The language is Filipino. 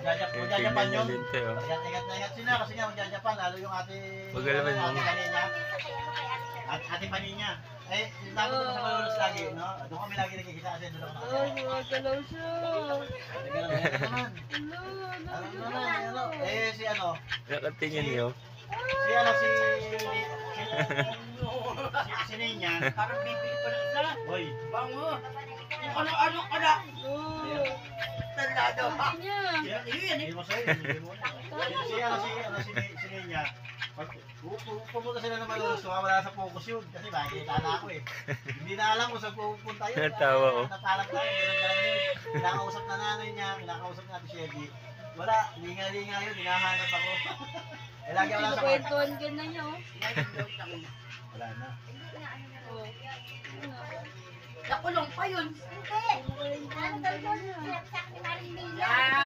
Magjajapan yun. Tayo. Ingat na ingat sila kasi nga magjajapan. Lalo yung ate Panina. Ate Panina. Eh, dapat sa Malolos lagi, no? Doon kami lagi nagkikita kasi doon ako Ay, gumagalaw siya. Eh, si ano? Nakatingin niyo. Si ano, si Ninya. Parang bibili pa ng isa. Hoy. Bango. Ano ka na? Oo. Tandado pa. Niya. Hindi mo sa'yo, hindi mo. Si Ninya. Pupunta sila ng Malolos, wala sa focus yun. Kasi makikita na ako eh. Hindi na alam kung saan pupunta yun. Natawa ko. Natalak lang, gano'n lang yun. Kinakausap na nanay niya, kinakausap na si Chevy. Wala, linga-linga yun, hinahanap ako. Eh, lagi ako lang sa kwarto. Pinakwentuhan ka na niya, oh. Wala na. Oh. Nakulong pa yun. Hindi. Ano daw yun? Sinabi sa akin ni